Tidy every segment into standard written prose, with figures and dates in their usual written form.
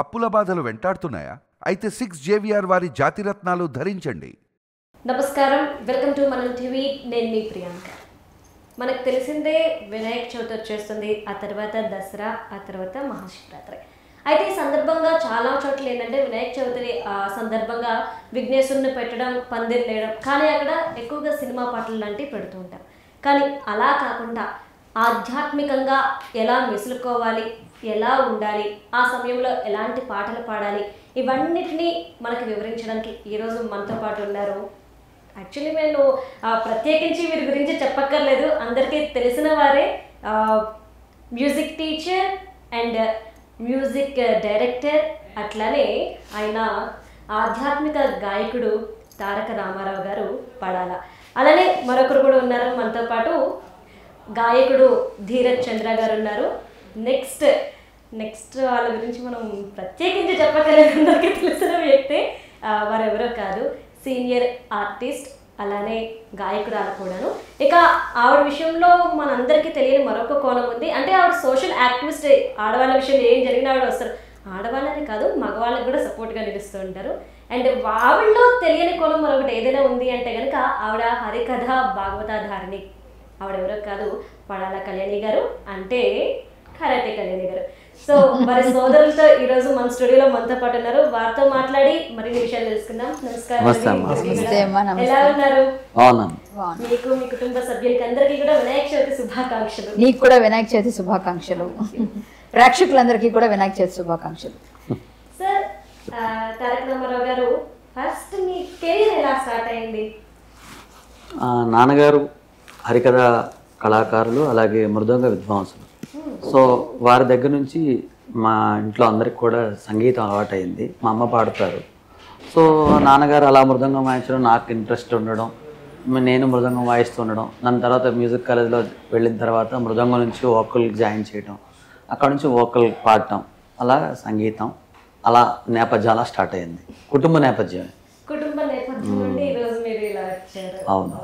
అప్పుల బాధలు వెంటాడుతున్నాయా? అయితే 6 JVR వారి జాతిరత్నాలు ధరించండి. నమస్కారం, వెల్కమ్ టు మనం టీవీ. నేను మీ ప్రియాంక. మనకు తెలిసిందే వినాయక చవితి వచ్చేస్తుంది, ఆ తర్వాత దసరా, ఆ తర్వాత మహాశివరాత్రి. అయితే ఈ సందర్భంగా చాలా చోట్ల ఏంటంటే వినాయక చవితి సందర్భంగా విఘ్నేశ్వరుని పెట్టడం, పందిరి వేయడం, కానీ అక్కడ ఎక్కువగా సినిమా పాటలు లాంటివి పెడుతూ ఉంటాం. కానీ అలా కాకుండా ఆధ్యాత్మికంగా ఎలా మెసులుకోవాలి, ఎలా ఉండాలి, ఆ సమయంలో ఎలాంటి పాటలు పాడాలి, ఇవన్నిటినీ మనకు వివరించడానికి ఈరోజు మనతో పాటు ఉన్నారు. యాక్చువల్లీ నేను ప్రత్యేకించి వీరి గురించి చెప్పక్కర్లేదు, అందరికీ తెలిసిన వారే. Music teacher and music director, అట్లానే ఆయన ఆధ్యాత్మిక గాయకుడు తారక రామారావు గారు పడాల. అలానే మరొకరు కూడా ఉన్నారు మనతో పాటు, గాయకుడు ధీరజ్ చంద్ర గారు ఉన్నారు. నెక్స్ట్ వాళ్ళ గురించి మనం ప్రత్యేకించి చెప్పగలేదు, అందరికీ తెలిసిన వ్యక్తే. వారెవరో కాదు, సీనియర్ ఆర్టిస్ట్, అలానే గాయకురాలు కూడాను. ఇక ఆవిడ విషయంలో మనందరికీ తెలియని మరొక కోణం ఉంది. అంటే ఆవిడ సోషల్ యాక్టివిస్ట్. ఆడవాళ్ళ విషయంలో ఏం జరిగినా ఆవిడ వస్తారు. ఆడవాళ్ళని కాదు, మగవాళ్ళకి కూడా సపోర్ట్గా నిలుస్తూ ఉంటారు. అండ్ ఆవిడలో తెలియని కోణం మరొకటి ఏదైనా ఉంది అంటే కనుక ఆవిడ హరికథ భాగవతాధారిణి. ఆవిడెవరో కాదు, పడాల కళ్యాణి గారు, అంటే కరాటే కళ్యాణి గారు. సో మరి సోదరులతో ఈరోజు మన స్టూడియోలో మనతో పాటు ఉన్నారు. వారితో మాట్లాడి మరిన్ని విషయాలు తెలుసుకుందాం. నమస్కారం, ఎలా ఉన్నారు? మీకు, మీ కుటుంబ సభ్యులకి అందరికీ కూడా వినాయక చవితి శుభాకాంక్షలు. నీకు కూడా వినాయక చవితి శుభాకాంక్షలు. ప్రేక్షకులందరికీ కూడా వినాయక చవితి శుభాకాంక్షలు. సార్, తారక రామారావు గారు, ఫస్ట్ మీ కెరీర్ ఎలా స్టార్ట్ అయింది? నాన్నగారు హరికథ కళాకారులు, అలాగే మృదంగ విద్వాంసులు. సో వారి దగ్గర నుంచి మా ఇంట్లో అందరికి కూడా సంగీతం అలవాటైంది. మా అమ్మ పాడతారు. సో నాన్నగారు అలా మృదంగం వాయించడం, నాకు ఇంట్రెస్ట్ ఉండడం, నేను మృదంగం వాయిస్తూ ఉండడం. దాని తర్వాత మ్యూజిక్ కాలేజ్లో వెళ్ళిన తర్వాత మృదంగం నుంచి వోకల్కి జాయిన్ చేయడం, అక్కడ నుంచి వోకల్ పాడటం, అలా సంగీతం అలా నేపథ్యం అలా స్టార్ట్ అయింది. కుటుంబ నేపథ్యం నుండి ఈరోజు మీరు ఇలా వచ్చారు. అవును.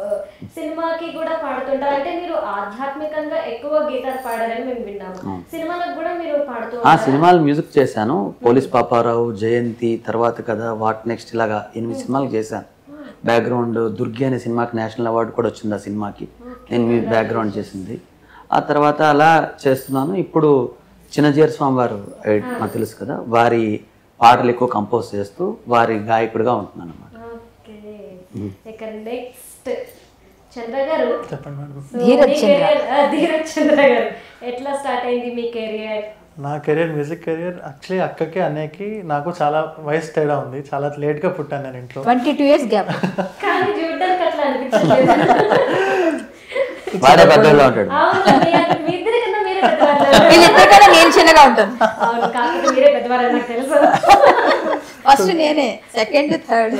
సినిమాకి కూడా పాడుతుంటారు. అంటే మీరు ఆధ్యాత్మికంగా ఎక్కువ గీతాలు పాడారని మేము విన్నాము. సినిమాలకు కూడా మీరు పాడుతూ సినిమాలు మ్యూజిక్ చేశాను. పోలీస్ పాపారావు, జయంతి, తర్వాత కదా వాట్ నెక్స్ట్, ఇలాగా 8 సినిమాలు చేశాను. బ్యాక్గ్రౌండ్ దుర్గి అనే సినిమాకి నేషనల్ అవార్డు కూడా వచ్చింది. ఆ సినిమాకి నేను బ్యాక్గ్రౌండ్ చేసింది. ఆ తర్వాత అలా చేస్తున్నాను. ఇప్పుడు చిన్నజీర స్వామి వారు నాకు తెలుసు కదా, వారి పాటలు ఎక్కువ కంపోజ్ చేస్తూ వారి గాయకుడిగా ఉంటున్నాను అన్నమాట. నెక్స్ట్ చంద్ర గారు, ధీరజ్ చంద్ర గారు, ఎట్లా స్టార్ట్ అయింది మీ కెరియర్? నా కెరియర్, మ్యూజిక్ కెరియర్ యాక్చువల్లీ అక్కకి అన్నయ్యకి నాకు చాలా వయసు తేడా ఉంది. చాలా లేట్గా పుట్టాను నేను ఇంట్లో. 22 years గ్యాప్. కానీ చూడడానికి అట్లా అనిపించలేదు. వీళ్ళిద్దరికన్నా నేను చిన్నగా ఉంటాను. అవును, కాకపోతే మీరే పెద్దవారు నాకు తెలుసు. ఫస్ట్ నేనే, సెకండ్, థర్డ్.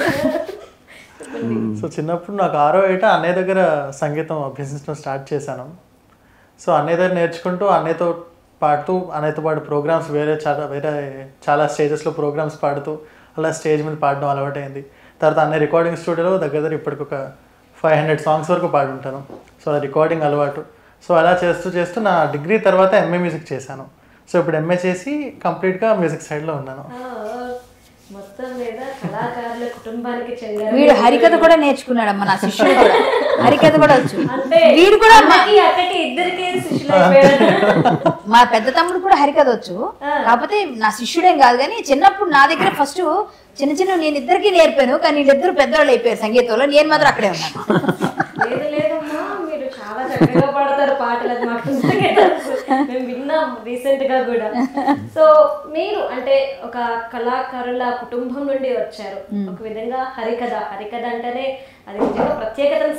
సో చిన్నప్పుడు నాకు 6వ ఏట అన్నయ్య దగ్గర సంగీతం అభ్యసించడం స్టార్ట్ చేశాను. సో అన్నయ్య దగ్గర నేర్చుకుంటూ అన్నయ్యతో పాడుతూ, అన్నయ్యతో పాటు ప్రోగ్రామ్స్ వేరే చాలా స్టేజెస్లో ప్రోగ్రామ్స్ పాడుతూ అలా స్టేజ్ మీద పాడడం అలవాటైంది. తర్వాత అన్నయ్య రికార్డింగ్ స్టూడియోలో దగ్గర ఇప్పటికొక 500 సాంగ్స్ వరకు పాడుంటాను. సో అలా రికార్డింగ్ అలవాటు. సో అలా చేస్తూ నా డిగ్రీ తర్వాత ఎంఏ మ్యూజిక్ చేశాను. సో ఇప్పుడు ఎంఏ చేసి కంప్లీట్గా మ్యూజిక్ సైడ్లో ఉన్నాను. మొత్తం మీద కళాకారుల కుటుంబానికి చెందిన వీడు హరికథ కూడా నేర్చుకున్నాడు అమ్మ. నా శిష్యుడు కూడా హరికథ కూడా వచ్చు. వీడు కూడా ఇద్దరికి శిష్యులు. మా పెద్ద తమ్ముడు కూడా హరికథ వచ్చు. కాకపోతే నా శిష్యుడేం కాదు, కానీ చిన్నప్పుడు నా దగ్గర ఫస్ట్ చిన్న నేను ఇద్దరికి నేర్పాను. కానీ వీళ్ళిద్దరు పెద్దవాళ్ళు అయిపోయారు సంగీతంలో, నేను మాత్రం అక్కడే ఉన్నాను. లేదమ్మా, మీరు చాలా చక్కగా పాడతారు పాటలు, అది మాకు మేము విన్నాం రీసెంట్ గా కూడా. సో మీరు అంటే ఒక కళాకారుల కుటుంబం నుండి వచ్చారు. ఒక విధంగా హరికథ అంటేనే అది నిజంగా ప్రత్యేకతను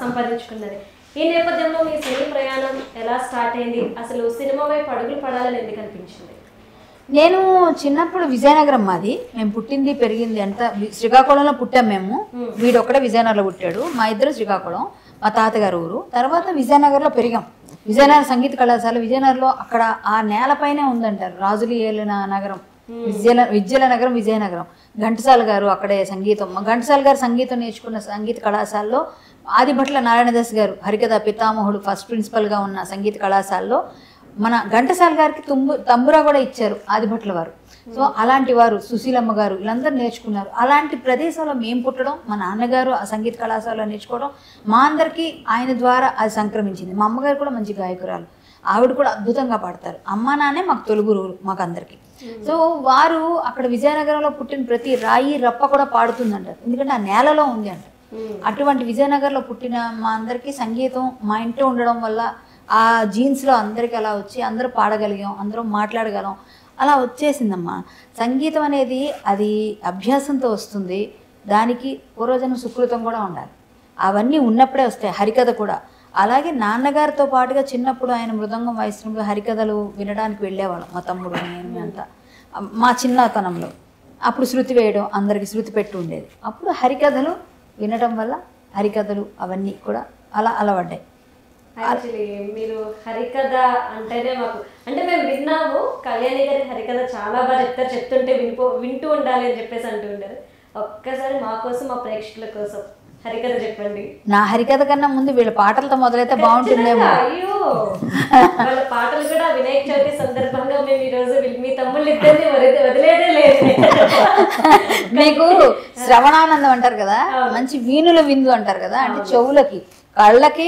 సంపాదించుకున్నది. ఈ నేపథ్యంలో మీ సినీ ప్రయాణం ఎలా స్టార్ట్ అయింది? అసలు సినిమా వైపు అడుగులు పడాలని ఎందుకు అనిపించింది? నేను చిన్నప్పుడు విజయనగరం మాది. మేము పుట్టింది పెరిగింది అంతా శ్రీకాకుళంలో పుట్టాం మేము. వీడు ఒక్కడే విజయనగరంలో పుట్టాడు. మా ఇద్దరు శ్రీకాకుళం, మా తాతగారు ఊరు. తర్వాత విజయనగరంలో పెరిగాం. విజయనగరం సంగీత కళాశాల విజయనగరంలో, అక్కడ ఆ నేలపైనే ఉందంటారు రాజులు ఏలిన నగరం విద్యల నగరం విజయనగరం. ఘంటసాల గారు అక్కడే సంగీతం, ఘంటసాల గారు సంగీతం నేర్చుకున్న సంగీత కళాశాలలో ఆదిభట్ల నారాయణదాస్ గారు హరికథ పితామహుడు ఫస్ట్ ప్రిన్సిపల్గా ఉన్న సంగీత కళాశాలలో మన ఘంటసాల గారికి తంబురా కూడా ఇచ్చారు ఆదిభట్ల వారు. సో అలాంటి వారు సుశీలమ్మ గారు వీళ్ళందరూ నేర్చుకున్నారు. అలాంటి ప్రదేశంలో మేము పుట్టడం, మా నాన్నగారు ఆ సంగీత కళాశాలలో నేర్చుకోవడం మా అందరికీ ఆయన ద్వారా అది సంక్రమించింది. మా అమ్మగారు కూడా మంచి గాయకురాలు, ఆవిడ కూడా అద్భుతంగా పాడతారు. అమ్మ నాన్నే మాకు తొలి గురువులు మాకు అందరికీ. సో వారు అక్కడ విజయనగరంలో పుట్టిన ప్రతి రాయి రప్ప కూడా పాడుతుంది అంటారు, ఎందుకంటే ఆ నేలలో ఉంది అంటారు. అటువంటి విజయనగరంలో పుట్టిన మా అందరికీ సంగీతం మా ఇంట్లో ఉండడం వల్ల ఆ జీన్స్లో అందరికీ అలా వచ్చి అందరూ పాడగలిగాం, అందరం మాట్లాడగలం, అలా వచ్చేసిందమ్మా. సంగీతం అనేది అది అభ్యాసంతో వస్తుంది, దానికి పూర్వజన్మ సుకృతం కూడా ఉండాలి. అవన్నీ ఉన్నప్పుడే వస్తాయి. హరికథ కూడా అలాగే. నాన్నగారితో పాటుగా చిన్నప్పుడు ఆయన మృదంగం వాయిస్తున్నప్పుడు హరికథలు వినడానికి వెళ్ళేవాళ్ళం, మా తమ్ముడు నేను అంతా మా చిన్నతనంలో. అప్పుడు శృతి వేయడం, అందరికి శృతి పెట్టి ఉండేది. అప్పుడు హరికథలు వినడం వల్ల హరికథలు అవన్నీ కూడా అలా అలవడ్డాయి. యాక్చువల్లీ మీరు హరికథ అంటేనే మాకు అంటే మేము విన్నాము, కళ్యాణి గారి హరికథ చాలా బాగా చెప్తారు, చెప్తుంటే వింటూ ఉండాలి అని చెప్పేసి అంటూ ఉంటారు. ఒక్కసారి మా కోసం మా ప్రేక్షకుల కోసం హరికథ చెప్పండి. నా హరికథ కన్నా ముందు వీళ్ళ పాటలతో మొదలైతే బాగుంటుందేమో. అయ్యో, వాళ్ళ పాటలు కూడా వినాయక చవితి సందర్భంగా మేము ఈ రోజు మీ తమ్ముళ్ళు ఇద్దరిని వదిలేదే లేదు. మీకు శ్రవణానందం అంటారు కదా, మంచి వీణుల విందు అంటారు కదా, అంటే చెవులకి కళ్ళకి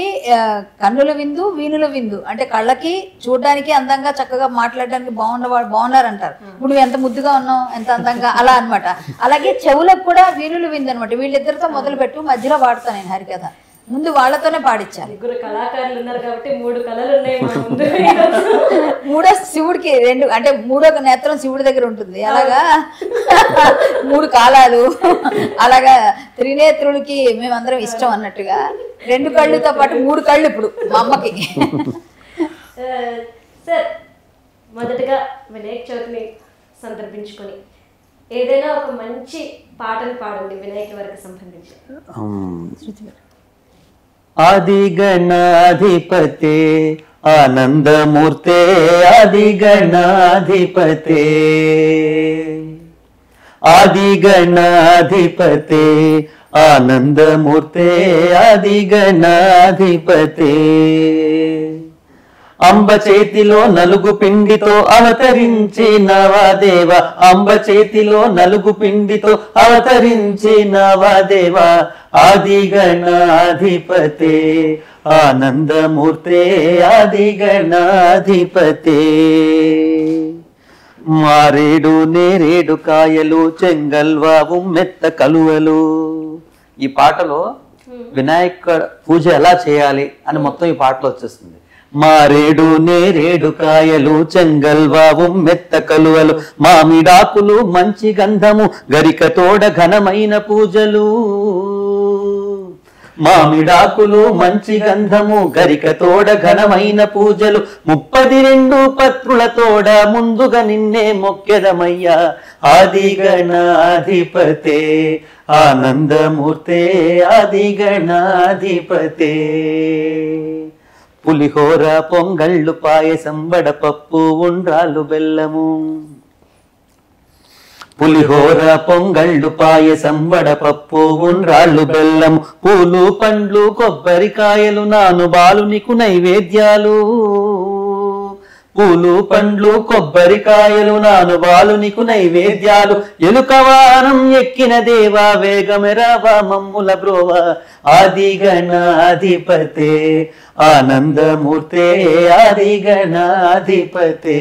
కన్నుల విందు వీణుల విందు. అంటే కళ్ళకి చూడడానికి అందంగా చక్కగా మాట్లాడడానికి బాగున్నారు అంటారు. ఇప్పుడు నువ్వు ఎంత ముద్దుగా ఉన్నావు, ఎంత అందంగా, అలా అనమాట. అలాగే చెవులకు కూడా వీణుల విందు అనమాట. వీళ్ళిద్దరితో మొదలు పెట్టు, మధ్యలో పాడుతాను నేను హరికథ. ముందు వాళ్ళతోనే పాడించాలి. ముగ్గురు కళాకారులు ఉన్నారు కాబట్టి 3 కళలు ఉన్నాయి మా ముందు. మూడో శివుడికి 2 అంటే మూడో నేత్రం శివుడి దగ్గర ఉంటుంది. అలాగా 3 కాలాలు, అలాగా త్రినేత్రుడికి మేమందరం ఇష్టం అన్నట్టుగా 2 కళ్ళుతో పాటు 3 కళ్ళు ఇప్పుడు మా అమ్మకి. సార్, మొదటగా వినాయక చవితిని సందర్భించుకొని ఏదైనా ఒక మంచి పాటను పాడండి వినాయక వారికి సంబంధించి. ఆది గణాధిపతే ఆనందమూర్తే, ఆది గణాధిపతే, ఆది గణాధిపతే ఆనందమూర్తే, ఆది గణాధిపతే. అంబ చేతిలో నలుగు పిండితో అవతరించినవా దేవ, అంబ చేతిలో నలుగు పిండితో అవతరించినవా దేవ, ఆది గణాధిపతే ఆనందమూర్తే, ఆది గణాధిపతే. మారేడు నేరేడు కాయలు చెంగల్వావు మెత్త కలువలు. ఈ పాటలో వినాయక పూజ ఎలా చేయాలి అని మొత్తం ఈ పాటలో వచ్చేస్తుంది. మారేడు నేరేడు కాయలు చెంగల్వావు మెత్త కలువలు, మామిడాకులు మంచి గంధము గరిక తోడ ఘనమైన పూజలు. మామిడాకులు మంచి గంధము గరిక తోడ ఘనమైన పూజలు, 32 పత్రుల తోడ ముందుగా నిన్నే మొక్కెదమయ్యా, ఆది గణాధిపతే ఆనందమూర్తే, ఆది గణాధిపతే. పులిహోర పొంగళ్ళు పాయసం వడపప్పు ఉండ్రాలు బెల్లము, పులిహోర పొంగళ్ళు పాయసం వడపప్పు ఉండ్రాళ్ళు బెల్లము, పూలు పండ్లు కొబ్బరికాయలు నాను బాలునికు నైవేద్యాలు, పూలు పండ్లు కొబ్బరికాయలు నాను బాలునికు నైవేద్యాలు. ఎలుకవానం ఎక్కిన దేవా వేగమెరావా మమ్ముల బ్రోవా, ఆది గణాధిపతే ఆనందమూర్తే, ఆది గణాధిపతే.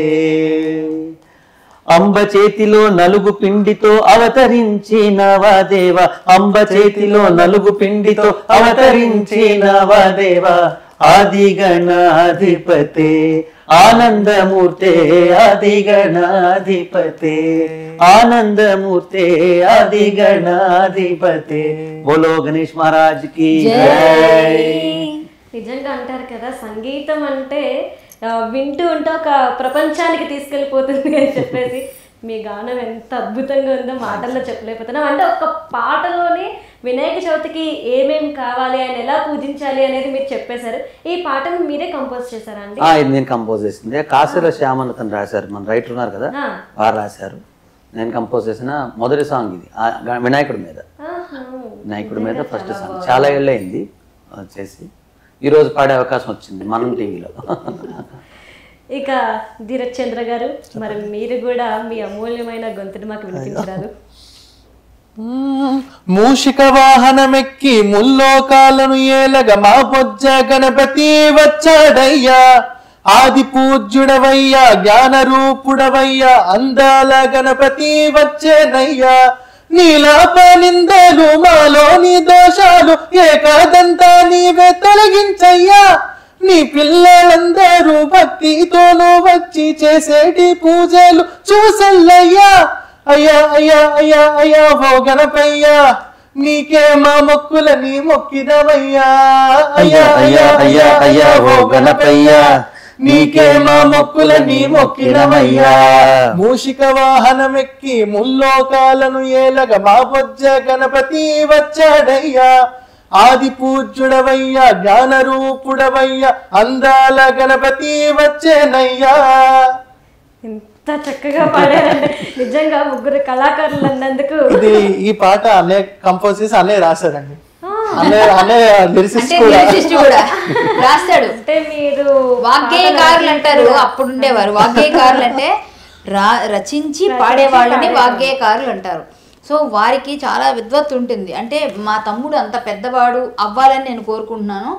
అంబ చేతిలో నలుగు పిండితో అవతరించినవా దేవ, అంబ చేతిలో నలుగు పిండితో అవతరించినవా దేవ, ఆది గణాధిపతే ఆనందమూర్తే, ఆది గణాధిపతే ఆనందమూర్తే, ఆది గణాధిపతే. బోలో గణేష్ మహారాజ్ కి జై. నిజంగా అంటారు కదా, సంగీతం అంటే వింటూ ఉంటే ఒక ప్రపంచానికి తీసుకెళ్ళిపోతుంది అని చెప్పేసి మీ గానం ఎంత అద్భుతంగా ఉందో మాటల్లో చెప్పలేకపోతున్నాం. అంటే ఒక పాటలోనే వినాయక చవితికి ఏమేమి కావాలి, ఆయన ఎలా పూజించాలి అనేది మీరు చెప్పేశారు. ఈ పాటను మీరే కంపోజ్ చేశారా అండి? ఇది నేను కంపోజ్ చేసింది. కాశీలో శ్యామన్ తను రాశారు, మన రైటర్ ఉన్నారు కదా, వారు రాశారు. నేను కంపోజ్ చేసిన మొదటి సాంగ్ ఇది, వినాయకుడి మీద. వినాయకుడి మీద ఫస్ట్ సాంగ్. చాలా ఏళ్ళయింది చేసి, ఈరోజు పాడే అవకాశం వచ్చింది మనం టీవీలో. ఇక ధీరజ్ చంద్ర గారు, మరి మీరు కూడా మీ అమూల్యమైన గొంతుని మాకు వినిపించారు. మూషిక వాహనమెక్కి ముల్లోకాలను ఏలగ మా బొజ్జ గణపతి వచ్చాడయ్యా, ఆది పూజ్యుడవయ్యా జ్ఞాన రూపుడవయ్యా అందాల గణపతి వచ్చేనయ్యా, నీలాప నిందలు మాలోని దోషాలు ఏకాదంతా నీవే తొలగించయ్యా, నీ పిల్లలందరూ భక్తితోనూ వచ్చి చేసేటి పూజలు చూసల్లయ్యా, అయ్యా అయ్యా అయ్యా అయ్యా ఓ గణపయ్యా, నీకే మా మొక్కులని మొక్కిదవయ్యా, అయ్యా అయ్యా అయ్యా అయ్యా ఓ గణపయ్యా, నీకే మా మొక్కులని మొక్కిదవయ్యా. మూషిక వాహనమెక్కి ముల్లోకాలను ఏలగ మా బొజ్జ గణపతి వచ్చాడయ్యా, ఆది పూజ్యుడవయ్యా జ్ఞాన రూపుడవయ్యా అందాల గణపతి వచ్చేనయ్యా. ఎంత చక్కగా పాడారండి, నిజంగా ముగ్గురు కళాకారులు అన్నందుకు. ఇది ఈ పాట అనే కంపోజ్ చేసి అనే రాశారండి, అనే లిరిసిస్ట్ కూడా రాస్తాడు. అంటే మీరు వాగ్గేయకారులు అంటారు, అప్పుడు ఉండేవారు వాగ్గేయకారులు అంటే రచించి పాడేవాళ్ళని వాగ్గేయకారులు అంటారు. సో వారికి చాలా విద్వత్తు ఉంటుంది. అంటే మా తమ్ముడు అంత పెద్దవాడు అవ్వాలని నేను కోరుకుంటున్నాను.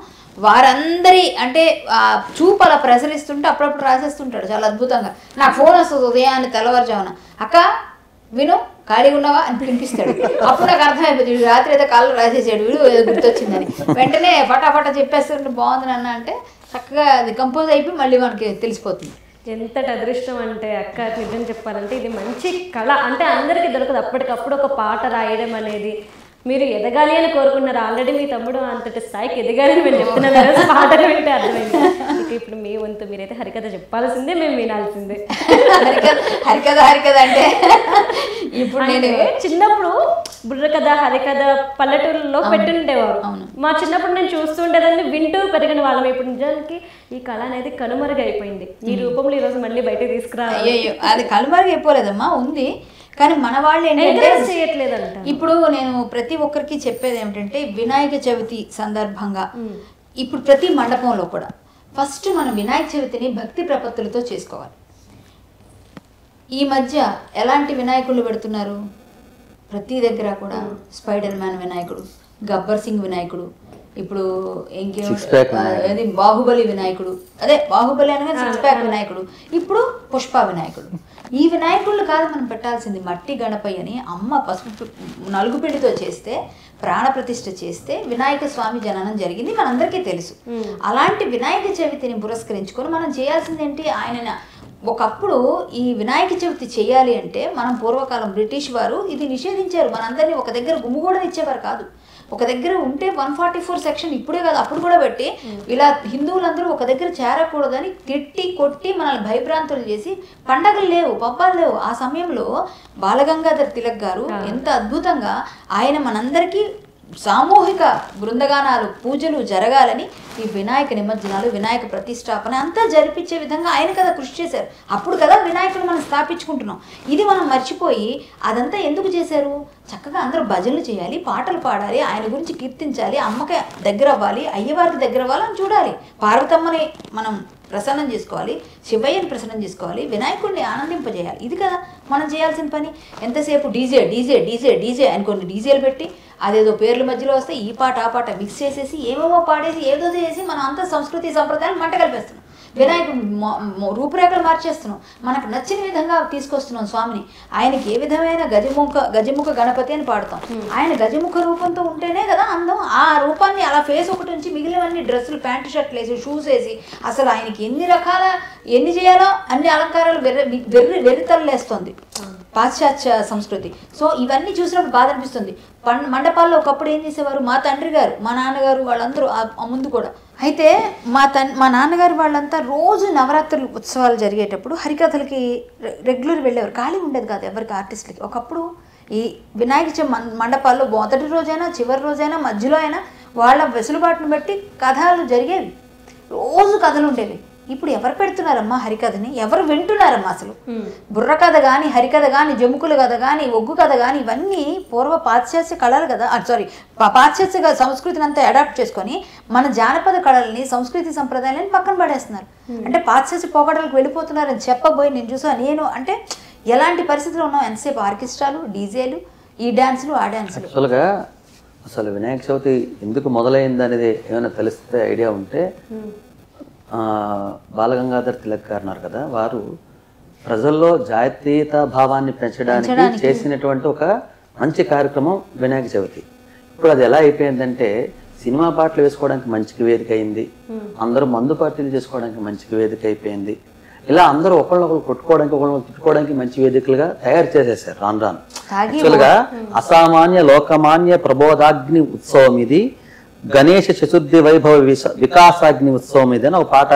వారందరి అంటే చూపు అలా ప్రసరిస్తుంటే అప్పుడప్పుడు రాసేస్తుంటాడు చాలా అద్భుతంగా. నాకు ఫోన్ వస్తుంది ఉదయాన్నే తెల్లవారుజామున, అక్క విను ఖాళీగా ఉన్నావా అని పిలిపిస్తాడు. అప్పుడు నాకు అర్థమైపోతుంది రాత్రి ఏదో కాళ్ళు రాసేసాడు, వీడు ఏదో గుర్తొచ్చిందని. వెంటనే ఫటాఫటా చెప్పేస్తుంటే బాగుంది నాన్న అంటే చక్కగా అది కంపోజ్ అయిపోయి మళ్ళీ మనకి తెలిసిపోతుంది. ఎంతటి అదృష్టం అంటే అక్క, నిజం చెప్పాలంటే ఇది మంచి కళ. అంటే అందరికీ దొరకదు అప్పటికప్పుడు ఒక పాట రాయడం అనేది. మీరు ఎదగాలి అని కోరుకున్నారు, ఆల్రెడీ మీ తమ్ముడు అంతటి స్థాయికి ఎదగాలి అని మీరు చెప్తున్నారు, పాటలు వింటే అర్థమైంది. ఇక ఇప్పుడు మీ వంతు, మీరైతే హరికథ చెప్పాల్సిందే, మేము వినాల్సిందే. హరికథ హరికథ అంటే ఇప్పుడు నేను చిన్నప్పుడు బుర్రకథ హరికథ పల్లెటూరులో పెట్టుండేవారు. మా చిన్నప్పుడు నేను చూస్తుండేదాన్ని, వింటూ పెరిగిన వాళ్ళం. ఇప్పుడు నిజానికి ఈ కళ అనేది కనుమరుగైపోయింది. ఈ రూపంలో ఈరోజు మళ్ళీ బయటకు తీసుకురావాలి. అయ్యో అది కనుమరుగైపోలేదమ్మా, ఉంది. కానీ మన వాళ్ళు ఏంటంటే చేయట్లేదంట. ఇప్పుడు నేను ప్రతి ఒక్కరికి చెప్పేది ఏమిటంటే వినాయక చవితి సందర్భంగా ఇప్పుడు ప్రతి మండపంలో కూడా ఫస్ట్ మనం వినాయక చవితిని భక్తి ప్రపత్తులతో చేసుకోవాలి. ఈ మధ్య ఎలాంటి వినాయకులు పెడుతున్నారు? ప్రతి దగ్గర కూడా స్పైడర్ మ్యాన్ వినాయకుడు, గబ్బర్ సింగ్ వినాయకుడు, ఇప్పుడు ఇంకేది బాహుబలి వినాయకుడు, అదే బాహుబలి అనగా సిక్స్ ప్యాక్ వినాయకుడు, ఇప్పుడు పుష్ప వినాయకుడు. ఈ వినాయకుళ్ళు కాదు మనం పెట్టాల్సింది, మట్టి గణపయ్యని అమ్మ పసుపు నలుగుపిండితో చేస్తే ప్రాణప్రతిష్ఠ చేస్తే వినాయక స్వామి జననం జరిగింది, మనందరికీ తెలుసు. అలాంటి వినాయక చవితిని పురస్కరించుకొని మనం చేయాల్సింది ఏంటి? ఆయన ఒకప్పుడు ఈ వినాయక చవితి చేయాలి అంటే మనం పూర్వకాలం బ్రిటిష్ వారు ఇది నిషేధించారు. మనందరినీ ఒక దగ్గర గుమ్ముగూడనిచ్చేవారు కాదు. ఒక దగ్గర ఉంటే 144 సెక్షన్ ఇప్పుడే కాదు అప్పుడు కూడా పెట్టి ఇలా హిందువులందరూ ఒక దగ్గర చేరకూడదని తిట్టి కొట్టి మనల్ని భయభ్రాంతులు చేసి పండగలు లేవు, పబ్బాలు లేవు. ఆ సమయంలో బాలగంగాధర్ తిలక్ గారు ఎంత అద్భుతంగా ఆయన మనందరికీ సామూహిక బృందగానాలు పూజలు జరగాలని ఈ వినాయక నిమజ్జనాలు వినాయక ప్రతిష్టాపన అంతా జరిపించే విధంగా ఆయన కదా కృషి చేశారు. అప్పుడు కదా వినాయకుడు మనం స్థాపించుకుంటున్నాం. ఇది మనం మర్చిపోయి అదంతా ఎందుకు చేశారు? చక్కగా అందరూ భజనలు చేయాలి, పాటలు పాడాలి, ఆయన గురించి కీర్తించాలి, అమ్మకి దగ్గర అవ్వాలి, అయ్యవారికి దగ్గర అవ్వాలని చూడాలి, పార్వతమ్మని మనం ప్రసన్నం చేసుకోవాలి, శివయ్యని ప్రసన్నం చేసుకోవాలి, వినాయకుడిని ఆనందింపజేయాలి. ఇది కదా మనం చేయాల్సిన పని. ఎంతసేపు డీజే డీజే డీజే డీజే అని కొన్ని డీజేలు పెట్టి అదేదో పేర్ల మధ్యలో వస్తే ఈ పాట ఆ పాట మిక్స్ చేసేసి ఏమేమో పాడేసి ఏదో చేసి మనం అంతా సంస్కృతి సంప్రదాయాలు మంట కలిపేస్తున్నాం. వినాయకుడు రూపురేఖలు మార్చేస్తున్నాం, మనకు నచ్చిన విధంగా తీసుకొస్తున్నాం స్వామిని. ఆయనకి ఏ విధమైన గజముఖ గణపతి అని పాడుతాం. ఆయన గజముఖ రూపంతో ఉంటేనే కదా అందం. ఆ రూపాన్ని అలా ఫేస్ ఒకటి నుంచి మిగిలినవన్నీ డ్రెస్సులు ప్యాంటు షర్ట్లు వేసి షూస్ వేసి అసలు ఆయనకి ఎన్ని చేయాలో అన్ని అలంకారాలు వెర్రితల్లేస్తుంది పాశ్చాత్య సంస్కృతి. సో ఇవన్నీ చూసినప్పుడు బాధ అనిపిస్తుంది. మండపాల్లో ఒకప్పుడు ఏం చేసేవారు, మా తండ్రి గారు మా నాన్నగారు వాళ్ళందరూ ముందు కూడా అయితే మా నాన్నగారు వాళ్ళంతా రోజు నవరాత్రులు ఉత్సవాలు జరిగేటప్పుడు హరికథలకి రెగ్యులర్ వెళ్ళేవారు. ఖాళీ ఉండేది కాదు ఎవరికి ఆర్టిస్టులకి. ఒకప్పుడు ఈ వినాయక మండపాల్లో మొదటి రోజైనా చివరి రోజైనా మధ్యలో అయినా వాళ్ళ వెసులుబాటును బట్టి కథలు జరిగేవి. రోజు కథలు ఉండేవి. ఇప్పుడు ఎవరు పెడుతున్నారమ్మా హరికథని, ఎవరు వింటున్నారమ్మా అసలు? బుర్ర కథ కానీ, హరికథ కానీ, జముకుల కథ కానీ, ఒగ్గు కథ కానీ, ఇవన్నీ పూర్వ పాశ్చాత్య కళలు కదా. పాశ్చాత్య సంస్కృతిని అంతా అడాప్ట్ చేసుకొని మన జానపద కళల్ని, సంస్కృతి సంప్రదాయాలని పక్కన పడేస్తున్నారు. అంటే పాశ్చాత్య పోకడలకు వెళ్ళిపోతున్నారని చెప్పబోయి నేను చూసా. నేను అంటే ఎలాంటి పరిస్థితులు ఉన్నాం, ఎంతసేపు ఆర్కెస్ట్రాలు, డీజేలు, ఈ డాన్సులు, ఆ డాన్సులు. యాక్చువల్గా అసలు వినాయక చవితి ఎందుకు మొదలైంది అనేది ఏమైనా తెలిస్తే ఐడియా ఉంటే, బాలగంగాధర్ తిలక్ గారు ఉన్నారు కదా, వారు ప్రజల్లో జాతీయత భావాన్ని పెంచడానికి చేసినటువంటి ఒక మంచి కార్యక్రమం వినాయక చవితి. ఇప్పుడు అది ఎలా అయిపోయిందంటే సినిమా పాటలు వేసుకోవడానికి మంచికి వేదిక అయింది, అందరూ మందు పార్టీలు చేసుకోవడానికి మంచికి వేదిక అయిపోయింది. ఇలా అందరూ ఒకళ్ళొకరు కొట్టుకోవడానికి, ఒకళ్ళు తిట్టుకోవడానికి మంచి వేదికలుగా తయారు చేసేసారు రాను రాను. యాక్చువల్గా అసామాన్య లోకమాన్య ప్రబోధాగ్ని ఉత్సవం ఇది, గణేష చతుర్థి వైభవ వికాసాగ్ని ఉత్సవం ఇది అని ఒక పాట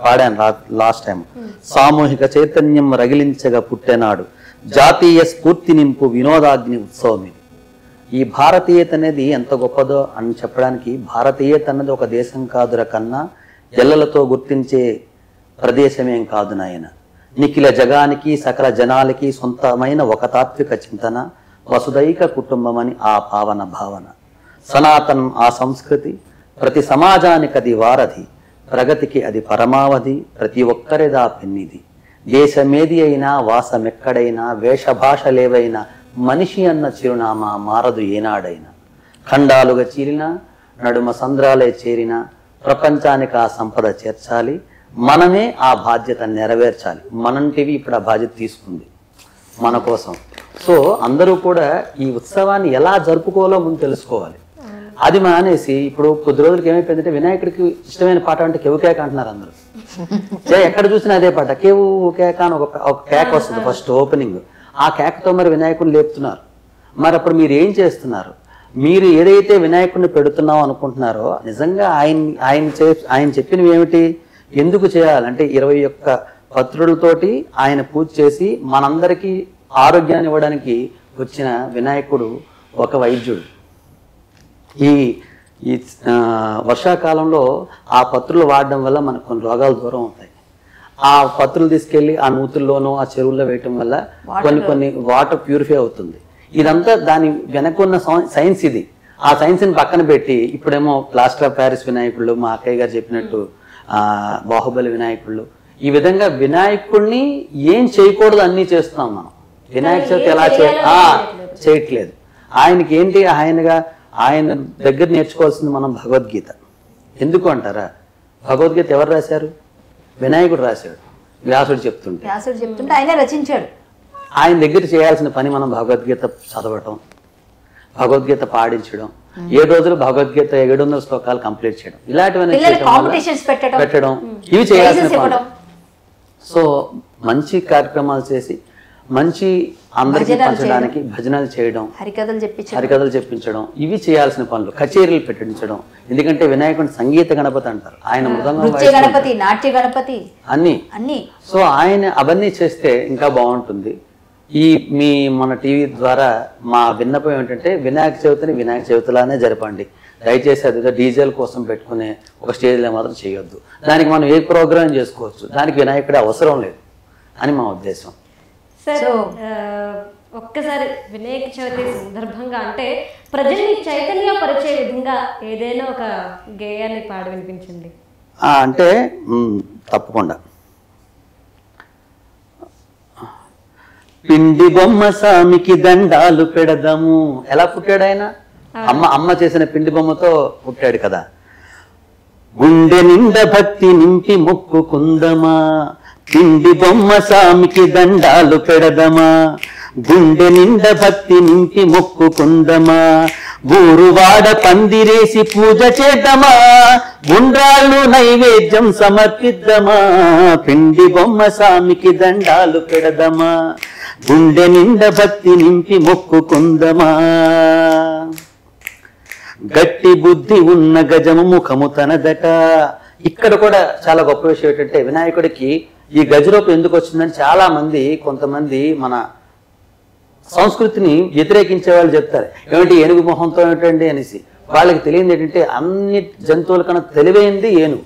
పాడాను లాస్ట్ టైం. సామూహిక చైతన్యం రగిలించగా పుట్టెనాడు, జాతీయ స్ఫూర్తి నింపు వినోదాగ్ని ఉత్సవం ఇది. ఈ భారతీయత అనేది ఎంత గొప్పదో అని చెప్పడానికి, భారతీయత అన్నది ఒక దేశం కాదుర కన్నా ఎల్లలతో గుర్తించే ప్రదేశమేం కాదు నాయన, నిఖిల జగానికి సకల జనాలకి సొంతమైన ఒక తాత్విక చింతన, వసుదైక కుటుంబమని ఆ పావన భావన, సనాతనం ఆ సంస్కృతి, ప్రతి సమాజానికి అది వారధి, ప్రగతికి అది పరమావధి, ప్రతి ఒక్కరిదా పెన్నిది, దేశమేది అయినా వాసమెక్కడైనా, వేషభాషలేవైనా, మనిషి అన్న చిరునామా మారదు ఏనాడైనా, ఖండాలుగా చీలినా నడుమ సంద్రాలే చేరినా, ప్రపంచానికి ఆ సంపద చేర్చాలి, మనమే ఆ బాధ్యత నెరవేర్చాలి. మనంటివి ఇప్పుడు ఆ బాధ్యత తీసుకుంది మన కోసం. సో అందరూ కూడా ఈ ఉత్సవాన్ని ఎలా జరుపుకోవాలో ముందు తెలుసుకోవాలి. అది మానేసి ఇప్పుడు కొద్ది రోజులకి ఏమైపోయిందంటే వినాయకుడికి ఇష్టమైన పాట అంటే కేవు కేక అంటున్నారు అందరూ. ఎక్కడ చూసినా అదే పాట, కేవు కేక అని ఒక కేక వస్తుంది ఫస్ట్ ఓపెనింగ్. ఆ కేకతో మరి వినాయకుడిని లేపుతున్నారు. మరి అప్పుడు మీరు ఏం చేస్తున్నారు? మీరు ఏదైతే వినాయకుడిని పెడుతున్నాం అనుకుంటున్నారో నిజంగా ఆయన చెప్పినవి ఏమిటి, ఎందుకు చేయాలంటే 21 పత్రులతోటి ఆయన పూజ చేసి మనందరికీ ఆరోగ్యాన్ని ఇవ్వడానికి వచ్చిన వినాయకుడు ఒక వైద్యుడు. ఈ వర్షాకాలంలో ఆ పత్రులు వాడడం వల్ల మనకు కొన్ని రోగాలు దూరం అవుతాయి. ఆ పత్రులు తీసుకెళ్లి ఆ నూతుల్లోనో ఆ చెరువుల్లో వేయటం వల్ల కొన్ని వాటర్ ప్యూరిఫై అవుతుంది. ఇదంతా దాని వెనకున్న సైన్స్ ఇది. ఆ సైన్స్ని పక్కన పెట్టి ఇప్పుడేమో ప్లాస్టర్ ఆఫ్ ప్యారిస్ వినాయకుళ్ళు, మా అక్కయ్య గారు చెప్పినట్టు బాహుబలి వినాయకుళ్ళు, ఈ విధంగా వినాయకుడిని ఏం చేయకూడదు అన్నీ చేస్తున్నాం మనం. వినాయక చవితి ఎలా చేయట్లేదు. ఆయనకి ఏంటి, ఆయన దగ్గర నేర్చుకోవాల్సింది మనం భగవద్గీత. ఎందుకు అంటారా? భగవద్గీత ఎవరు రాశారు? వినాయకుడు రాశాడు. వ్యాసుడు చెప్తుంటే ఆయన రచించాడు. ఆయన దగ్గర చేయాల్సిన పని మనం భగవద్గీత చదవటం, భగవద్గీత పాడించడం, 7 రోజులు భగవద్గీత 700 శ్లోకాలు కంప్లీట్ చేయడం, ఇలాంటివన్నీ పెట్టడం, ఇవి చేయాల్సిన పని. సో మంచి కార్యక్రమాలు చేసి మంచి అందరికీ పంచడానికి భజనలు చేయడం, హరికథలు చెప్పించడం, ఇవి చేయాల్సిన పనులు. కచేరీలు పెట్టించడం. ఎందుకంటే వినాయకుడిని సంగీత గణపతి అంటారు. ఆయన మృదంగం, నాట్య గణపతి అన్ని. సో ఆయన అవన్నీ చేస్తే ఇంకా బాగుంటుంది. మన టీవీ ద్వారా మా విన్నపం ఏమిటంటే వినాయక చవితిని వినాయక చవితిలానే జరపండి. దయచేసి అది డీజేల కోసం పెట్టుకునే ఒక స్టేజ్లో మాత్రం చేయొద్దు. దానికి మనం ఏ ప్రోగ్రామ్ చేసుకోవచ్చు, దానికి వినాయకుడి అవసరం లేదు అని మా ఉద్దేశం. సార్ ఒక్కసారి వినాయక చవితి సందర్భంగా అంటే ప్రజల్ని చైతన్యపరిచే విధంగా ఏదైనా ఒక గేయాన్ని పాడి వినిపించండి. అంటే తప్పకుండా. పిండి బొమ్మ సామికి దండాలు పెడదాము. ఎలా పుట్టాడు ఆయన? అమ్మ చేసిన పిండి బొమ్మతో పుట్టాడు కదా. గుండె నిండా భక్తి నింపి మొక్కుకుందమా, పిండి బొమ్మ సామికి దండాలు పెడదమా, గుండె నిండా భక్తి నింపి మొక్కుకుందమా, గూరువాడ పందిరేసి పూజ చేద్దామా, గుండ్రాళ్ళు నైవేద్యం సమర్పిద్దామా, పిండి బొమ్మ సామికి దండాలు పెడదమా, గుండె నిండా భక్తి నింపి మొక్కుకుందమా. గట్టి బుద్ధి ఉన్న గజము ముఖము తనదట. ఇక్కడ కూడా చాలా గొప్ప విషయం ఏంటంటే వినాయకుడికి ఈ గజరూపం ఎందుకు వచ్చిందని చాలా మంది, కొంతమంది మన సంస్కృతిని వ్యతిరేకించే వాళ్ళు చెప్తారు. ఏమిటి ఏనుగు మొహంతో ఏమిటండి అనేసి. వాళ్ళకి తెలియదు ఏంటంటే అన్ని జంతువుల కన్నా తెలివైంది ఏనుగు.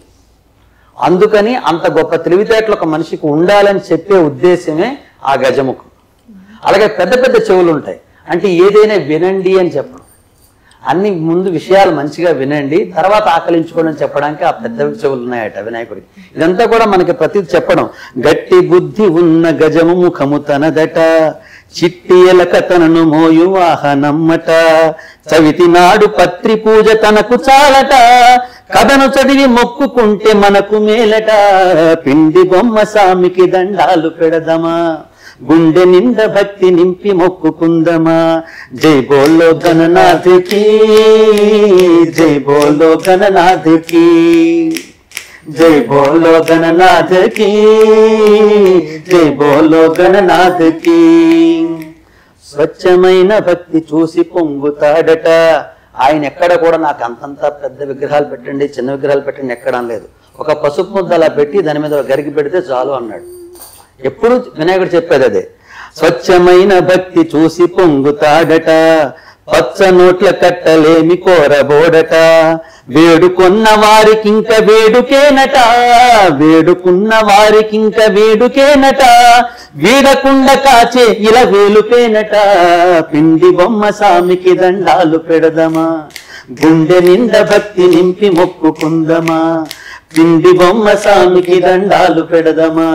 అందుకని అంత గొప్ప తెలివితేటలు ఒక మనిషికి ఉండాలని చెప్పే ఉద్దేశమే ఆ గజముఖం. అలాగే పెద్ద పెద్ద చెవులు ఉంటాయి, అంటే ఏదైనా వినండి అని చెప్పడం, అన్ని ముందు విషయాలు మంచిగా వినండి తర్వాత ఆకలించుకోండి అని చెప్పడానికి ఆ పెద్ద చెవులు ఉన్నాయట వినాయకుడికి. ఇదంతా కూడా మనకి ప్రతి చెప్పడం. గట్టి బుద్ధి ఉన్న గజము ముఖము తనదట, చిట్టి ఎలక తనను మోయు వాహనమ్మట, చవితి నాడు పత్రి పూజ తనకు చాలట, కథను చదివి మొక్కుకుంటే మనకు మేలట, పిండి బొమ్మ సామికి దండాలు పెడదమా, గుండె నింద భక్తి నింపి మొక్కుకుందమా, జై బోలో గణనాథకి, జై బోలో గణనాథకి, జై బోలో గణనాథకి, జై బోలో గణనాథకి. స్వచ్ఛమైన భక్తి చూసి పొంగుతాడట. ఆయన ఎక్కడ కూడా నాకు అంతంత పెద్ద విగ్రహాలు పెట్టండి చిన్న విగ్రహాలు పెట్టండి ఎక్కడ అనలేదు. ఒక పసుపు ముద్ద అలా పెట్టి దాని మీద గరిగి పెడితే చాలు అన్నాడు. ఎప్పుడు వినాయకుడు చెప్పేది అదే. స్వచ్ఛమైన భక్తి చూసి పొంగుతాడట, పచ్చ నోట్ల కట్టలేమి కోరబోడట, వేడుకున్న వారికింక వేడుకేనట, వేడుకున్న వారికింక వేడుకేనట, వీడకుండ కాచే ఇలా వేలుపేనట, పిండి బొమ్మ సామికి దండాలు పెడదమా, గుండె నిండ భక్తి నింపి మొక్కుకుందమా, పిండి బొమ్మ సామికి దండాలు పెడదమా,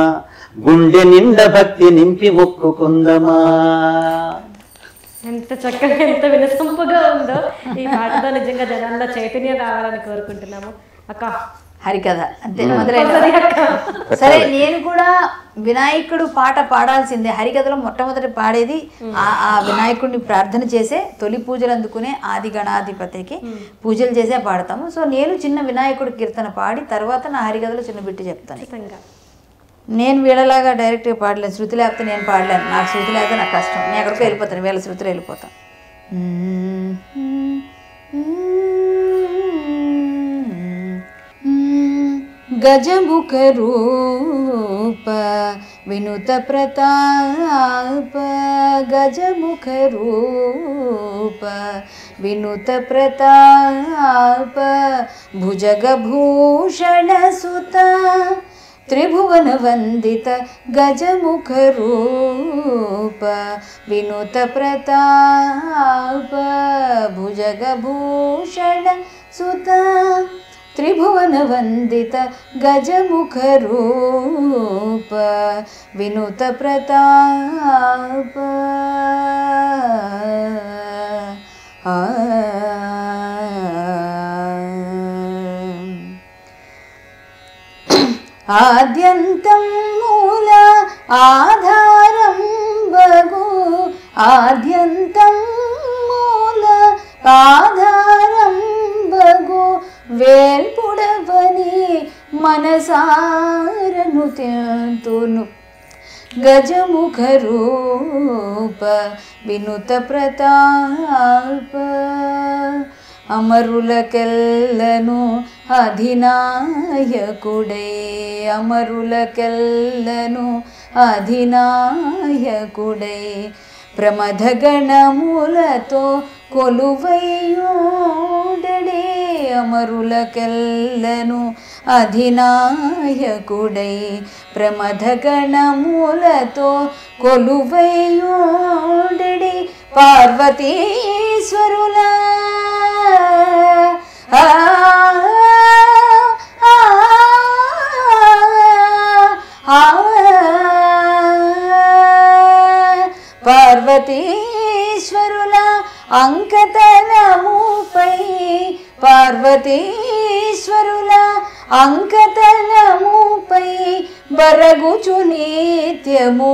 గుండె నిండ భక్తి నింపి మొక్కుకుందమా. ఎంత చక్కగా ఎంత వినసొంపుగా ఉందో ఈ పాటతో. నిజంగా జనాల్లో చైతన్యం రావాలని కోరుకుంటున్నాము. అక్క హరికథ అంతే మొదలైన. సరే నేను కూడా వినాయకుడు పాట పాడాల్సిందే. హరికథలో మొట్టమొదటి పాడేది ఆ వినాయకుడిని ప్రార్థన చేసే తొలి పూజలు అందుకునే ఆది గణాధిపతికి పూజలు చేసే పాడతాము. సో నేను చిన్న వినాయకుడు కీర్తన పాడి తర్వాత నా హరికథలో చిన్న బిట్టి చెప్తాను. నేను వీళ్ళలాగా డైరెక్ట్గా పాడలేను, శృతి లేకపోతే నేను పాడలేను. నాకు శృతి లేకపోతే నాకు కష్టం, నేను ఎక్కడికో వెళ్ళిపోతాను, వీళ్ళ శృతిలో వెళ్ళిపోతాను. గజముఖ రూప వినుత ప్రతాప, గజముఖ రూప వినుత ప్రతాప, భుజగభూషణ సుత త్రిభువన వందిత, గజముఖ రూప వినుత ప్రతాప, భుజగభూషణ సుత త్రిభువన వందిత, గజముఖ రూప వినుత ప్రతాప. ఆద్యంతం మూల ఆధారం బగు, ఆద్యంతం మూల ఆధారం బగు, వేల్పుడవని మనసారను తెంతును, గజముఖ రూప వినుత ప్రతాప. అమరులకెల్లను అధినాయకుడై, అమరులకెల్లను అధినాయకుడై, ప్రమథ గణములతో కొలువైయుడడే, అమరులకెల్లను అధినాయకుడై, ప్రమథ గణములతో కొలువైయుడడే, పార్వతీశ్వరుల పార్వతీశ్వరుల అంకతనముపై, పార్వతీశ్వరుల అంకతనముపై బరగుచు నిత్యము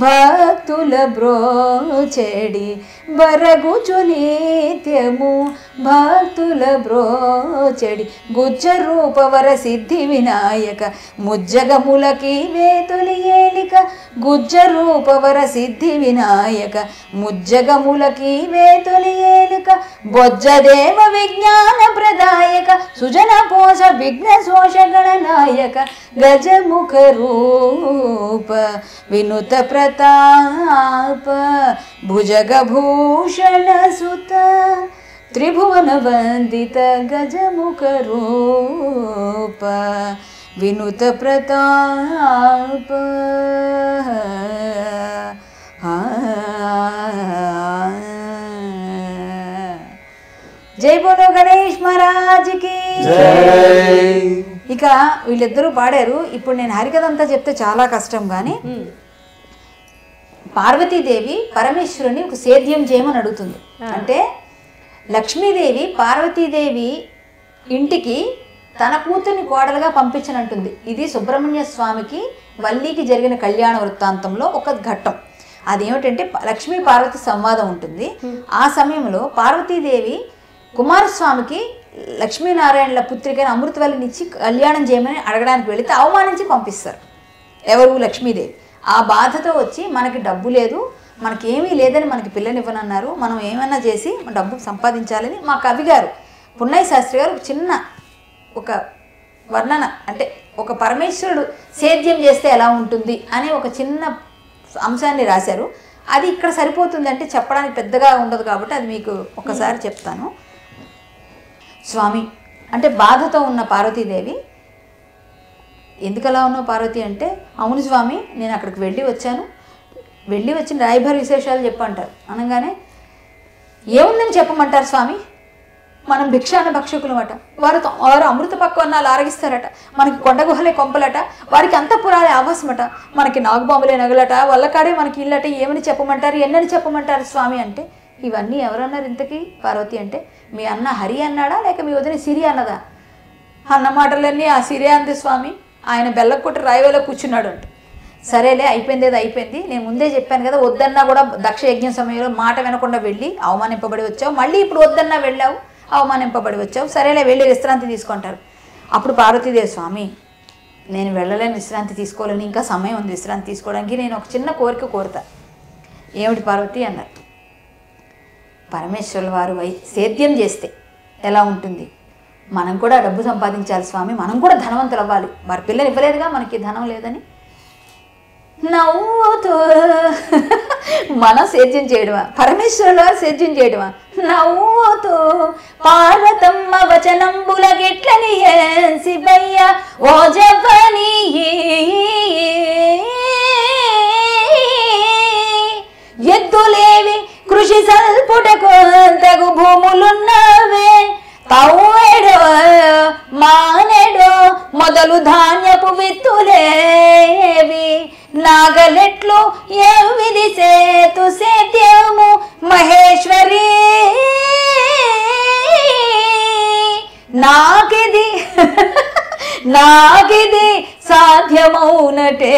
భక్తుల బ్రోచెడి, బరగుచు నిత్యము భక్తుల బ్రోచెడి, గుజ్జ రూపవర సిద్ధి వినాయక ముజ్జగములకి వేతులి ఏలిక, గుజ్జ రూపవర సిద్ధి వినాయక ముజ్జగములకి వేతులి ఏలిక, బొజ్జదేవ విజ్ఞాన ప్రదాయక, సుజన పోష విఘ్న శోష గణనాయక, గజముఖ రూప వినుత ప్రతాప, భుజగభూషణ సుత త్రిభువన వందిత, గజముఖ రూప వినుత ప్రతాప జై బోలో గణేష్ మహారాజ్కి. ఇక వీళ్ళిద్దరూ పాడారు. ఇప్పుడు నేను హరికథ అంతా చెప్తే చాలా కష్టం, కానీ పార్వతీదేవి పరమేశ్వరుని ఒక సేద్యం చేయమని అడుగుతుంది. అంటే లక్ష్మీదేవి పార్వతీదేవి ఇంటికి తన కూతుర్ని కోడలుగా పంపించనంటుంది. ఇది సుబ్రహ్మణ్య స్వామికి వల్లికి జరిగిన కళ్యాణ వృత్తాంతంలో ఒక ఘట్టం. అదేమిటంటే లక్ష్మీ పార్వతి సంవాదం ఉంటుంది. ఆ సమయంలో పార్వతీదేవి కుమారస్వామికి లక్ష్మీనారాయణల పుత్రికైన అమృతవల్లినిచ్చి కళ్యాణం చేయమని అడగడానికి వెళితే అవమానించి పంపిస్తారు. ఎవరు? లక్ష్మీదేవి. ఆ బాధతో వచ్చి మనకి డబ్బు లేదు, మనకి ఏమీ లేదని మనకి పిల్లనివ్వనన్నారు, మనం ఏమైనా చేసి డబ్బు సంపాదించాలని మా కవిగారు పున్నయ్య శాస్త్రి గారు చిన్న ఒక వర్ణన, అంటే ఒక పరమేశ్వరుడు సేద్యం చేస్తే ఎలా ఉంటుంది అనే ఒక చిన్న అంశాన్ని రాశారు. అది ఇక్కడ సరిపోతుంది, అంటే చెప్పడానికి పెద్దగా ఉండదు కాబట్టి అది మీకు ఒకసారి చెప్తాను. స్వామి అంటే బాధతో ఉన్న పార్వతీదేవి, ఎందుకలా ఉన్నావు పార్వతి అంటే, అవును స్వామి నేను అక్కడికి వెళ్ళి వచ్చిన రాయభారి విశేషాలు చెప్పంటారు. అనగానే ఏముందని చెప్పమంటారు స్వామి, మనం భిక్షాన భక్షకులు అట, వారు అమృత పక్వన్నాలు ఆరగిస్తారట, మనకి కొండగుహలే కొంపలట, వారికి అంతఃపురాలే ఆవాసమట, మనకి నాగుబాంబులే నగలట, వల్లకాడే మనకి ఇల్లట, ఏమని చెప్పమంటారు, ఎన్నని చెప్పమంటారు స్వామి అంటే, ఇవన్నీ ఎవరన్నారు ఇంతకీ పార్వతి అంటే, మీ అన్న హరి అన్నాడా లేక మీ వదిన సిరి అన్నదా? అన్న మాటలన్నీ ఆ సిరి అంది స్వామి, ఆయన బెల్లకొట్టి రాయవేలో కూర్చున్నాడు అంట. సరేలే అయిపోయింది, ఏదో అయిపోయింది, నేను ముందే చెప్పాను కదా, వద్దన్నా కూడా దక్ష యజ్ఞం సమయంలో మాట వినకుండా వెళ్ళి అవమానింపబడి వచ్చావు, మళ్ళీ ఇప్పుడు వద్దన్నా వెళ్ళావు అవమానింపబడి వచ్చావు, సరేలే వెళ్ళి విశ్రాంతి తీసుకుంటారు. అప్పుడు పార్వతీదేవి, స్వామి నేను వెళ్ళలేని, విశ్రాంతి తీసుకోలేని, ఇంకా సమయం ఉంది విశ్రాంతి తీసుకోవడానికి, నేను ఒక చిన్న కోరిక కోరుతా. ఏమిటి పార్వతి అన్నారు. పరమేశ్వరుల వారు సేద్యం చేస్తే ఎలా ఉంటుంది, మనం కూడా డబ్బు సంపాదించాలి స్వామి, మనం కూడా ధనవంతులు అవ్వాలి, వారి పిల్లలు ఇవ్వలేదుగా మనకి ధనం లేదని, నవ్వుతూ మనం సేద్యం చేయడమా, పరమేశ్వరుల వారు సేద్యం చేయడమా, నవ్వుతూ పార్వతమ్మ వచనంబుల గిట్లని శివయ్య ఓ జపని ఎద్దులేవి కృషి సల్పుటకు తగు భూములున్నవే, తవ్వెడో మానెడో మొదలు ధాన్యపు విత్తులేవి, నాగలెట్లు ఎవిది సేతు సేద్యము మహేశ్వరి, నాకిది సాధ్యమౌనటే,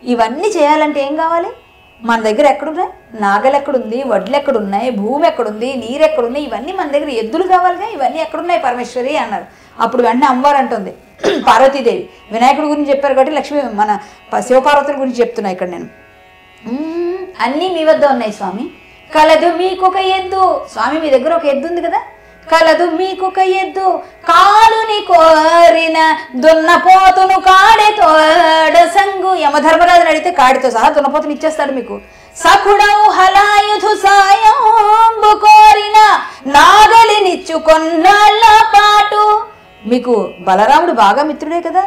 ఇవన్నీ చేయాలంటే ఏం కావాలి, మన దగ్గర ఎక్కడున్నాయి, నాగలు ఎక్కడుంది, వడ్లు ఎక్కడున్నాయి, భూమి ఎక్కడుంది, నీరు ఎక్కడున్నాయి, ఇవన్నీ మన దగ్గర ఎద్దులు కావాలిగా, ఇవన్నీ ఎక్కడున్నాయి పరమేశ్వరి అన్నారు. అప్పుడు వెంటనే అమ్మవారు అంటుంది పార్వతీదేవి, వినాయకుడి గురించి చెప్పారు కాబట్టి లక్ష్మి మన శివపార్వతుల గురించి చెప్తున్నా ఇక్కడ నేను, అన్నీ మీ వద్ద ఉన్నాయి స్వామి, కలదు మీకొక ఎద్దు, స్వామి మీ దగ్గర ఒక ఎద్దు ఉంది కదా, కలదు మీకొక ఎద్దు కాలుని కోరిన దున్నపోతును కాడెతోడ సంగు, యమధర్మరాజుని అడిగితే కాడితో సహా దున్నపోతుని ఇచ్చేస్తాడు మీకు, సఖుడవు హలాయుధు సాయంబు కోరిన నాగలినిచ్చు కొన్నాళ్ళ పాటు, మీకు బలరాముడు బాగా మిత్రుడే కదా,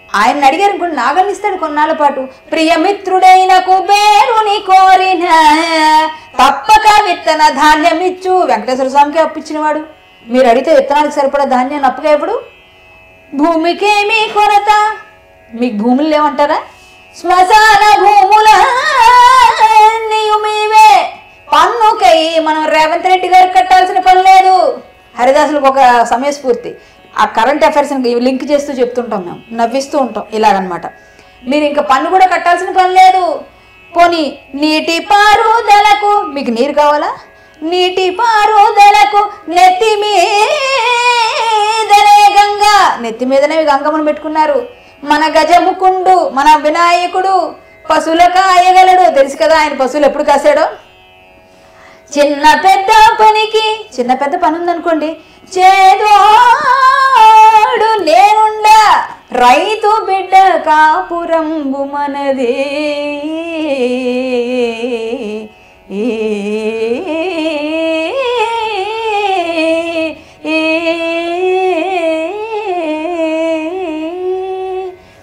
ఆయన అడిగారు అనుకోండి నాగల్ని ఇస్తాడు కొన్నాళ్ళ పాటు, ప్రియమిత్రుడైన కుబేరుని కోరిన తప్పక విత్తన ధాన్యమిచ్చు, వెంకటేశ్వర స్వామికి అప్పించినవాడు, మీరు అడిగితే విత్తనాలకు సరిపడా ధాన్యాన్ని అప్పగా ఇప్పుడు, భూమికేమీ కొరత, మీకు భూములు లేవంటారా, శ్మశాన భూముల మీవే, పన్నుకై మనం రేవంత్ రెడ్డి గారికి కట్టాల్సిన పని లేదు. హరిదాసులకు ఒక సమయస్ఫూర్తి, ఆ కరెంట్ అఫైర్స్ని లింక్ చేస్తూ చెప్తుంటాం, మేము నవ్విస్తూ ఉంటాం ఇలాగనమాట, మీరు ఇంకా పన్ను కూడా కట్టాల్సిన పని లేదు. పోనీ నీటి పారుదలకు, మీకు నీరు కావాలా, నీటి పారుదలకు నెత్తి మీదనే గంగా, నెత్తి మీదనే గంగమ్మను పెట్టుకున్నారు. మన గజముకుండు మన వినాయకుడు పశువుల కాయగలడు, తెలుసు కదా ఆయన పశువులు ఎప్పుడు కాసాడో. చిన్న పెద్ద పనికి, చిన్న పెద్ద పని ఉందనుకోండి, చేదోడు నేనుండా, రైతు బిడ్డ కాపురంబు మనదే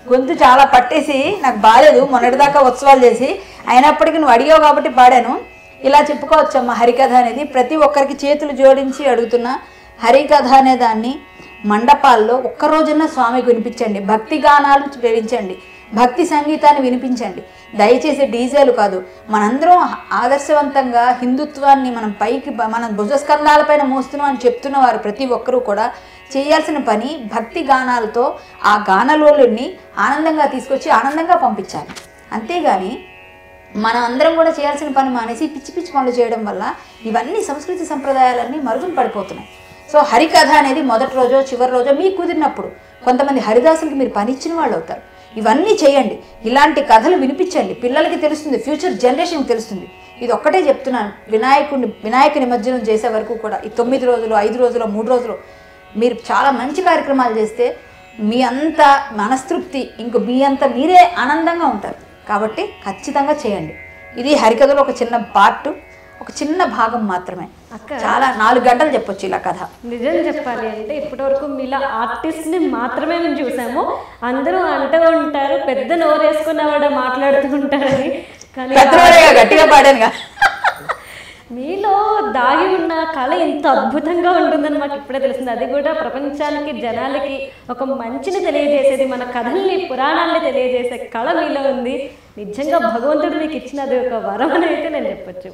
గొంతు చాలా పట్టేసి నాకు బాలేదు మొన్నటిదాకా ఉత్సవాలు చేసి, అయినప్పటికీ నువ్వు అడిగావు కాబట్టి పాడాను. ఇలా చెప్పుకోవచ్చమ్మా హరికథ అనేది. ప్రతి ఒక్కరికి చేతులు జోడించి అడుగుతున్న హరికథ అనే దాన్ని మండపాల్లో ఒక్కరోజున స్వామికి వినిపించండి, భక్తి గానాలు వినిపించండి, భక్తి సంగీతాన్ని వినిపించండి. దయచేసి డీజేలు కాదు. మనందరం ఆదర్శవంతంగా హిందుత్వాన్ని మనం పైకి మనం భుజస్కంధాలపైన మోస్తున్నాం అని చెప్తున్న వారు ప్రతి ఒక్కరూ కూడా చేయాల్సిన పని భక్తి గానాలతో ఆ గానలోలుని ఆనందంగా తీసుకొచ్చి ఆనందంగా పంపించాలి. అంతేగాని మనం అందరం కూడా చేయాల్సిన పని మానేసి పిచ్చి పిచ్చి పనులు చేయడం వల్ల ఇవన్నీ సంస్కృతి సంప్రదాయాలన్నీ మరుగున పడిపోతున్నాయి. సో హరికథ అనేది మొదటి రోజో చివరి రోజో మీకు కుదిరినప్పుడు, కొంతమంది హరిదాసులకి మీరు పని ఇచ్చిన వాళ్ళు అవుతారు. ఇవన్నీ చేయండి, ఇలాంటి కథలు వినిపించండి, పిల్లలకి తెలుస్తుంది, ఫ్యూచర్ జనరేషన్కి తెలుస్తుంది. ఇది ఒక్కటే చెప్తున్నాను, వినాయక నిమజ్జనం చేసే వరకు కూడా ఈ 9 రోజులు 5 రోజులు 3 రోజులు మీరు చాలా మంచి కార్యక్రమాలు చేస్తే మీ అంత మనస్తృప్తి ఇంకో మీ అంత మీరే ఆనందంగా ఉంటారు. కాబట్టి ఖచ్చితంగా చేయండి. ఇది హరికథలో ఒక చిన్న పార్ట్, ఒక చిన్న భాగం మాత్రమే. చాలా 4 గంటలు చెప్పొచ్చు ఇలా కథ. నిజం చెప్పాలి అంటే ఇప్పటివరకు మీలా ఆర్టిస్ట్ని మాత్రమే మేము చూసాము. అందరూ అంటూ ఉంటారు పెద్ద నోరు వేసుకున్నవాడ మాట్లాడుతూ ఉంటారని, కానీ గట్టిగా పాడానుగా. మీలో దాగి ఉన్న కళ ఎంత అద్భుతంగా ఉంటుందని మాకు ఇప్పుడే తెలిసింది. అది కూడా ప్రపంచానికి జనాలకి ఒక మంచిని తెలియజేసేది, మన కథల్ని పురాణాన్ని తెలియజేసే కళ మీలో ఉంది. నిజంగా భగవంతుడు మీకు ఇచ్చినది ఒక వరం అని అయితే నేను చెప్పొచ్చు.